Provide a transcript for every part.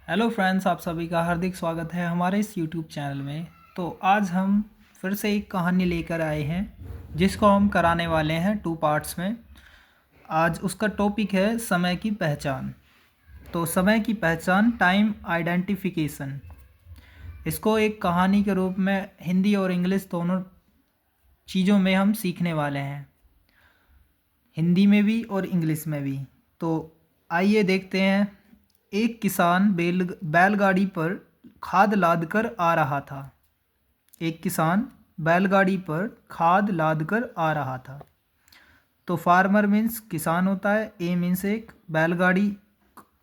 Hello friends, आप सभी का हार्दिक स्वागत है हमारे इस यूट्यूब चैनल में। तो आज हम फिर से एक कहानी लेकर आए हैं जिसको हम कराने वाले हैं 2 पार्ट्स में। आज उसका टॉपिक है समय की पहचान। तो समय की पहचान, टाइम आइडेंटिफिकेशन। इसको एक कहानी के रूप में हिंदी और इंग्लिश दोनों चीज़ों में हम सीखने वाले हैं, हिंदी में भी और इंग्लिश में भी। तो आइए देखते हैं। एक किसान बैलगाड़ी पर खाद लाद कर आ रहा था। एक किसान बैलगाड़ी पर खाद लाद कर आ रहा था। तो फार्मर मीन्स किसान होता है, ए मीन्स एक बैलगाड़ी,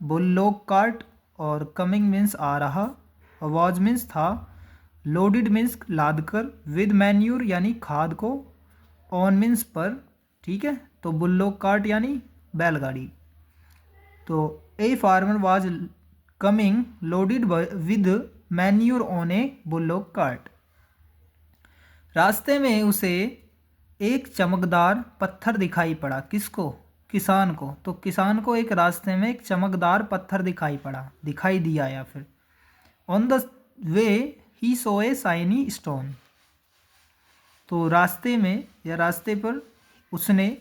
बुल्लोक कार्ट, और कमिंग मीन्स आ रहा, और वॉज मीन्स था, लोडेड मीन्स लाद कर, विद मैन्यूर यानी खाद को, ऑन मीन्स पर। ठीक है, तो बुल्लोक कार्ट यानी बैलगाड़ी। तो a farmer was coming loaded with manure on a bullock cart. रास्ते में उसे एक चमकदार पत्थर दिखाई पड़ा। किसको? किसान को। तो किसान को एक रास्ते में एक चमकदार पत्थर दिखाई दिया या फिर on the way he so A shiny stone. तो रास्ते में या रास्ते पर उसने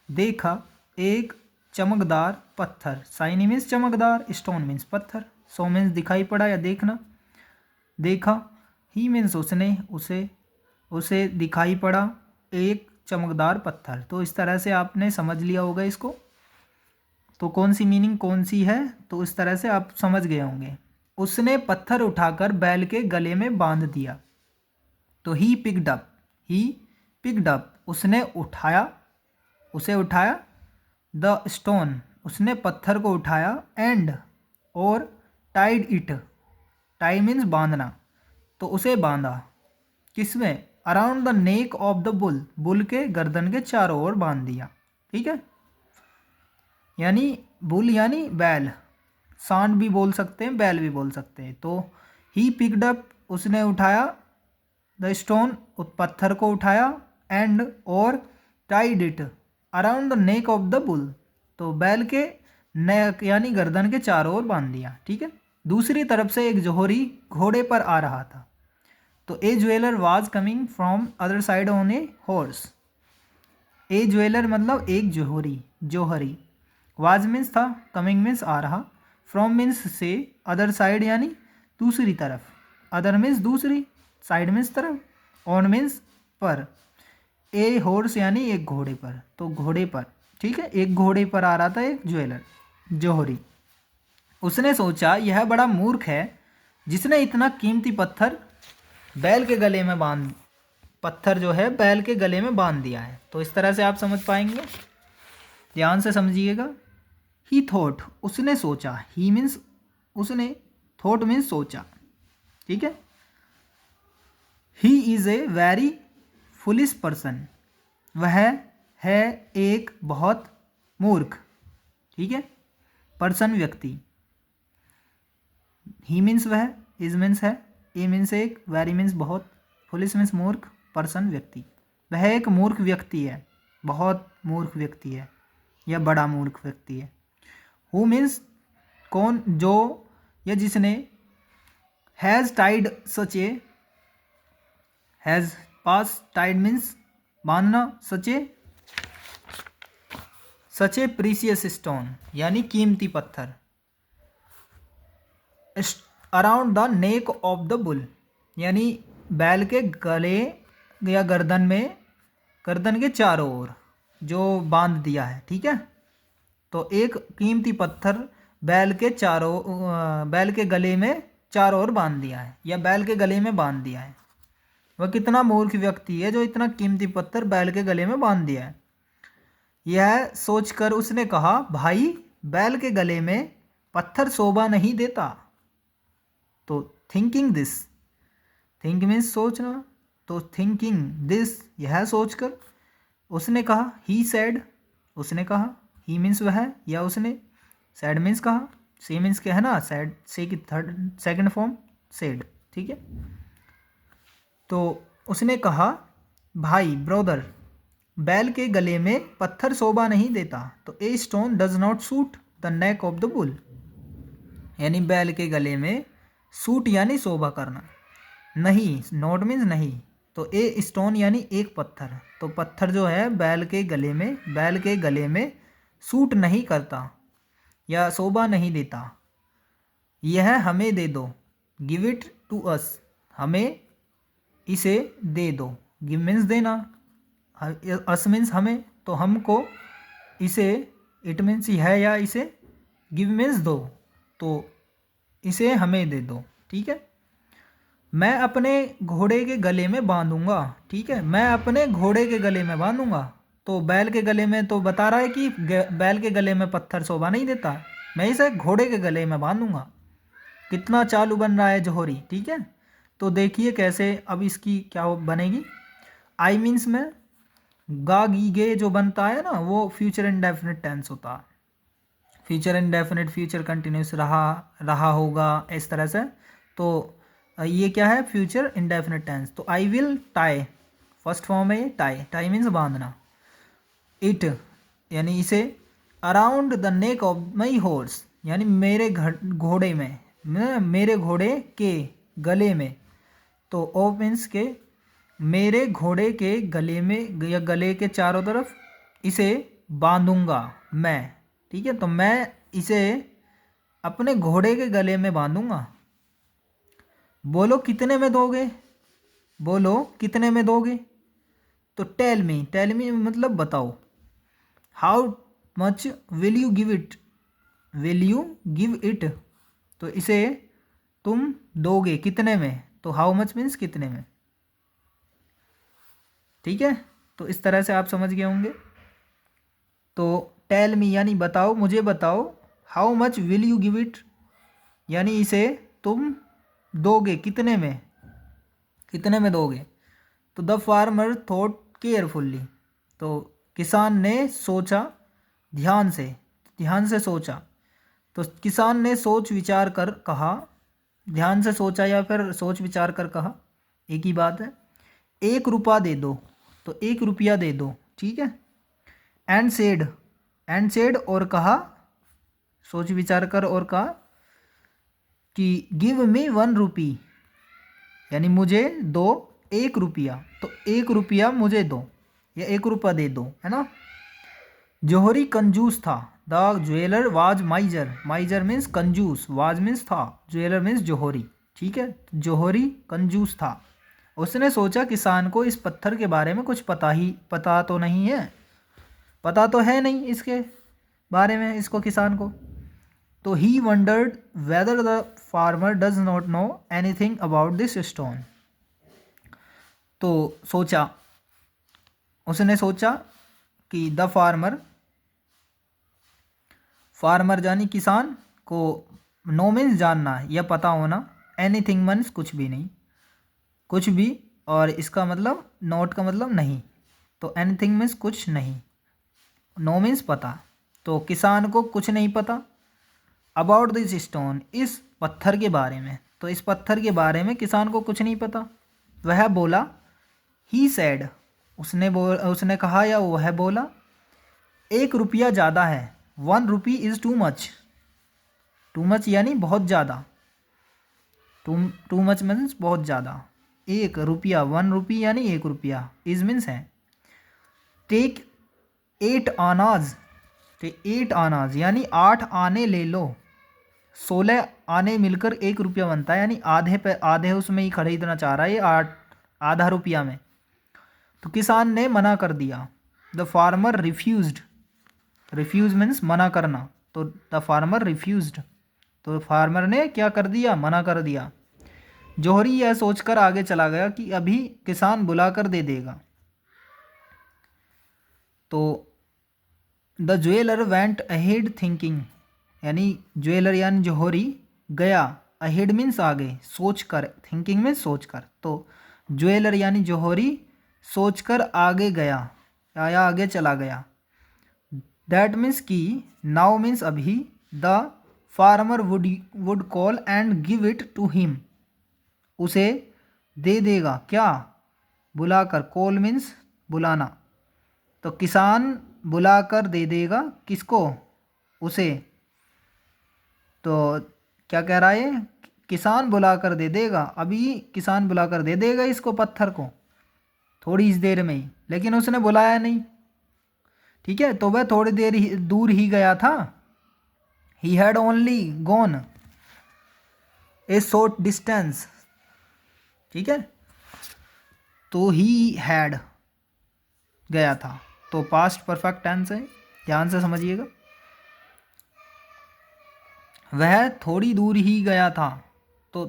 देखा एक चमकदार पत्थर। शाइनी मीन्स चमकदार, स्टोन मीन्स पत्थर, सो मीन्स दिखाई पड़ा या देखना, देखा, ही मीन्स उसने, उसे दिखाई पड़ा एक चमकदार पत्थर। तो इस तरह से आपने समझ लिया होगा इसको। तो कौन सी मीनिंग कौन सी है, तो इस तरह से आप समझ गए होंगे। उसने पत्थर उठाकर बैल के गले में बांध दिया। तो ही पिक्ड अप, उसे उठाया, द स्टोन, उसने पत्थर को उठाया, एंड और टाइड इट, टाई मीन्स बांधना, तो उसे बांधा। किसमें? Around the neck of the bull के गर्दन के चारों ओर बांध दिया। ठीक है, यानी बुल यानी बैल, सांड भी बोल सकते हैं, बैल भी बोल सकते हैं। तो ही पिक्ड अप, उसने उठाया, द स्टोन, पत्थर को उठाया, एंड और tied it around the neck of the bull, तो बैल के नेक यानी गर्दन के चारों ओर बांध दिया। ठीक है। दूसरी तरफ से एक जोहरी घोड़े पर आ रहा था। तो a jeweller was coming from other side on a horse. A jeweller मतलब एक जोहरी, वाज मीन्स था, कमिंग मीन्स आ रहा, फ्रॉम मीन्स से, अदर साइड यानी दूसरी तरफ, अदर मीन्स दूसरी, साइड मीन्स तरफ, ऑन मीन्स पर, ए हॉर्स यानी एक घोड़े पर, तो घोड़े पर। ठीक है, एक घोड़े पर आ रहा था एक ज्वेलर, जोहरी। उसने सोचा यह बड़ा मूर्ख है जिसने इतना कीमती पत्थर जो है बैल के गले में बांध दिया है। तो इस तरह से आप समझ पाएंगे, ध्यान से समझिएगा। ही थॉट, उसने सोचा, ही मीन्स उसने, थॉट मीन्स सोचा। ठीक है। He is a very foolish person, वह है एक बहुत मूर्ख। ठीक है, पर्सन व्यक्ति, ही मीन्स वह, इज मीन्स है, ए मीन्स एक, वेरी मीन्स बहुत, फुलिश मीन्स मूर्ख, पर्सन व्यक्ति। वह एक मूर्ख व्यक्ति है, बहुत मूर्ख व्यक्ति है या बड़ा मूर्ख व्यक्ति है। हु मीन्स कौन, जो या जिसने, has tied such a, has pass tied means बांधना, सच ए प्रीसियस स्टोन यानी कीमती पत्थर, around the neck of the bull यानी बैल के गले या गर्दन में, गर्दन के चारों ओर जो बांध दिया है। ठीक है, तो एक कीमती पत्थर बैल के गले में चारों ओर बांध दिया है या बैल के गले में बांध दिया है। वह कितना मूर्ख व्यक्ति है जो इतना कीमती पत्थर बैल के गले में बांध दिया है। यह सोचकर उसने कहा, भाई बैल के गले में पत्थर शोभा नहीं देता। तो थिंकिंग दिस, थिंक मीन्स सोचना, तो थिंकिंग दिस यह सोचकर उसने कहा, ही सैड, उसने कहा, ही मीन्स वह या उसने, सैड मीन्स कहा, से मीन्स कहना, सैड से की थर्ड सेकंड फॉर्म सैड। ठीक है, तो उसने कहा, भाई ब्रदर, बैल के गले में पत्थर शोभा नहीं देता। तो a stone does not suit the neck of the bull यानी बैल के गले में, सूट यानी शोभा करना, नहीं नॉट मीन्स नहीं, तो ए स्टोन यानी एक पत्थर, तो पत्थर जो है बैल के गले में सूट नहीं करता या शोभा नहीं देता। यह हमें दे दो, गिव इट टू अस, हमें इसे दे दो, गिव मीन्स देना, अस मीन्स हमें, तो हमको इसे, इट मीन्स यह या इसे, गिव मीन्स दो, तो इसे हमें दे दो। ठीक है, मैं अपने घोड़े के गले में बांधूंगा। ठीक है, मैं अपने घोड़े के गले में बांधूंगा, तो बैल के गले में तो बता रहा है कि बैल के गले में पत्थर शोभा नहीं देता, मैं इसे घोड़े के गले में बांधूंगा। कितना चालू बन रहा है जोहरी। ठीक है, तो देखिए कैसे अब इसकी क्या बनेगी। आई मीन्स में गा गी गे जो बनता है ना, वो फ्यूचर इंडेफिनिट टेंस होता है। फ्यूचर इंडेफिनिट, फ्यूचर कंटिन्यूस, रहा होगा, इस तरह से। तो ये क्या है, फ्यूचर इंडेफिनिट टेंस। तो I will tie, first form है टाई, टाई मीन्स बांधना। इट यानी इसे, around the neck of my horse यानी मेरे घोड़े में, मेरे घोड़े के गले में, तो ऑफ मीन्स के, मेरे घोड़े के गले में या गले के चारों तरफ इसे बांधूंगा मैं। ठीक है, तो मैं इसे अपने घोड़े के गले में बांधूंगा। बोलो कितने में दोगे, बोलो कितने में दोगे, तो टेल मी मतलब बताओ। How much will you give it, will you give it, तो इसे तुम दोगे कितने में, तो हाउ मच मीन्स कितने में। ठीक है, तो इस तरह से आप समझ गए होंगे। तो टेल मी यानी बताओ, मुझे बताओ, how much will you give it यानी इसे तुम दोगे कितने में, कितने में दोगे। तो द फार्मर थॉट केयरफुल्ली, तो किसान ने सोचा ध्यान से सोचा, तो किसान ने सोच विचार कर कहा, ध्यान से सोचा या फिर सोच विचार कर कहा, एक ही बात है। 1 रुपया दे दो, तो 1 रुपया दे दो। ठीक है, एंड सेड और कहा, सोच विचार कर और कहा कि गिव मी 1 रुपी यानी मुझे दो 1 रुपया, तो 1 रुपया मुझे दो या 1 रुपया दे दो, है ना। जोहरी कंजूस था, द ज्वेलर वाज माइजर मीन्स कंजूस, वाज मीन्स था, ज्वेलर मीन्स जोहरी। ठीक है, जोहरी कंजूस था। उसने सोचा किसान को इस पत्थर के बारे में कुछ पता तो नहीं है, पता तो है नहीं इसके बारे में इसको, किसान को। तो he wondered whether the farmer does not know anything about this stone, तो उसने सोचा कि द फार्मर यानी किसान को, नो मीन्स जानना या पता होना, एनीथिंग मीन्स कुछ भी नहीं, कुछ भी, और इसका मतलब नॉट का मतलब नहीं, तो एनीथिंग मीन्स कुछ नहीं, नो मीन्स पता, तो किसान को कुछ नहीं पता। अबाउट दिस स्टोन इस पत्थर के बारे में, तो इस पत्थर के बारे में किसान को कुछ नहीं पता। वह बोला, ही सैड उसने कहा या वह बोला, 1 रुपया ज़्यादा है, 1 रुपी इज़ टू मच यानी बहुत ज़्यादा, टू मच मीन्स बहुत ज़्यादा। 1 रुपया 1 रुपी यानी 1 रुपया, इज मीन्स है। टेक 8 आनाज, तो 8 आनाज यानी 8 आने ले लो, 16 आने मिलकर 1 रुपया बनता है, यानी आधे उसमें ही खरीदना चाह रहा है ये आधा रुपया में। तो किसान ने मना कर दिया, द फार्मर रिफ्यूज मीन्स मना करना, तो द फार्मर रिफ्यूज्ड, तो फार्मर ने क्या कर दिया, मना कर दिया। जोहरी यह सोचकर आगे चला गया कि अभी किसान बुलाकर दे देगा। तो the jeweller went ahead thinking, यानी ज्वेलर यानी जोहरी गया, अहेड मीन्स आगे, सोचकर, थिंकिंग में सोचकर, तो ज्वेलर यानी जोहरी सोचकर आगे गया या आगे चला गया। दैट मीन्स की, नाउ मीन्स अभी, the farmer would call and give it to him, उसे दे देगा क्या, बुलाकर, कॉल मीन्स बुलाना, तो किसान बुलाकर दे देगा किसको, उसे। तो क्या कह रहा है? किसान बुला कर दे देगा, अभी किसान बुला कर दे देगा इसको, पत्थर को, थोड़ी इस देर में ही। लेकिन उसने बुलाया नहीं, ठीक है, तो वह थोड़ी देर ही दूर ही गया था। ही had only gone A short distance, ठीक है, तो ही हैड गया था, तो पास्ट परफेक्ट टेंस है, ध्यान से समझिएगा। वह थोड़ी दूर ही गया था, तो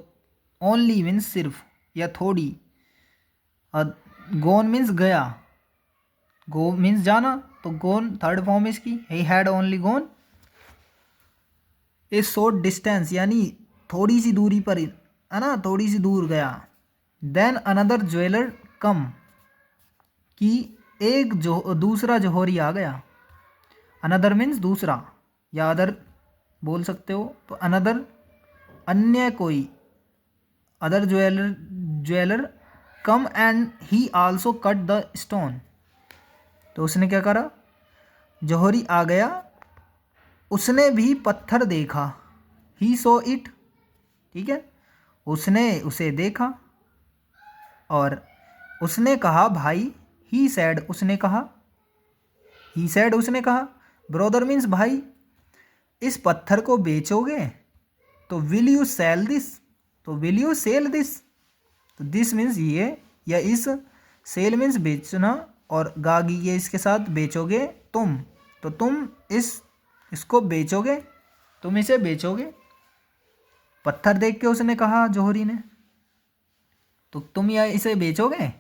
ओनली मीन्स सिर्फ या थोड़ी, गोन मीन्स गया, गो मीन्स जाना, तो गोन थर्ड फॉर्म इसकी, he had only gone a short distance, यानी थोड़ी सी दूरी पर, है ना, थोड़ी सी दूर गया। देन अनदर ज्वेलर कम, कि एक जो दूसरा जौहरी आ गया। अनदर मीन्स दूसरा, या अदर बोल सकते हो, तो अनदर अन्य कोई, other jeweller come and he also cut the stone, तो उसने क्या करा, जौहरी आ गया, उसने भी पत्थर देखा, ही सो इट, ठीक है, उसने उसे देखा, और उसने कहा भाई, ही सैड उसने कहा, ही सैड उसने कहा, ब्रदर मीन्स भाई, इस पत्थर को बेचोगे, तो विल यू सेल दिस, तो विल यू सेल दिस, तो दिस मीन्स ये या इस, सेल मीन्स बेचना, और गागी ये इसके साथ, बेचोगे तुम, तो तुम इसको बेचोगे, तुम इसे बेचोगे, पत्थर देख के उसने कहा जौहरी ने, तो तुम या इसे बेचोगे।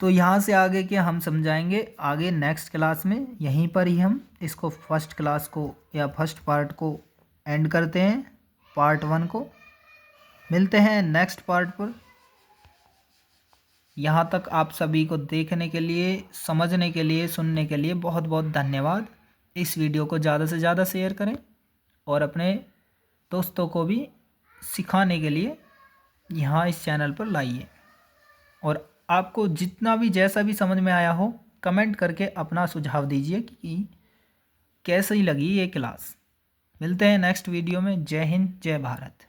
तो यहाँ से आगे के हम समझाएंगे आगे नेक्स्ट क्लास में, यहीं पर ही हम इसको फर्स्ट क्लास को या फर्स्ट पार्ट को एंड करते हैं, पार्ट 1 को। मिलते हैं नेक्स्ट पार्ट पर। यहाँ तक आप सभी को देखने के लिए, समझने के लिए, सुनने के लिए बहुत बहुत धन्यवाद। इस वीडियो को ज़्यादा से ज़्यादा शेयर करें और अपने दोस्तों को भी सिखाने के लिए यहाँ इस चैनल पर लाइए। और आपको जितना भी जैसा भी समझ में आया हो, कमेंट करके अपना सुझाव दीजिए कि कैसी लगी ये क्लास। मिलते हैं नेक्स्ट वीडियो में। जय हिंद, जय भारत।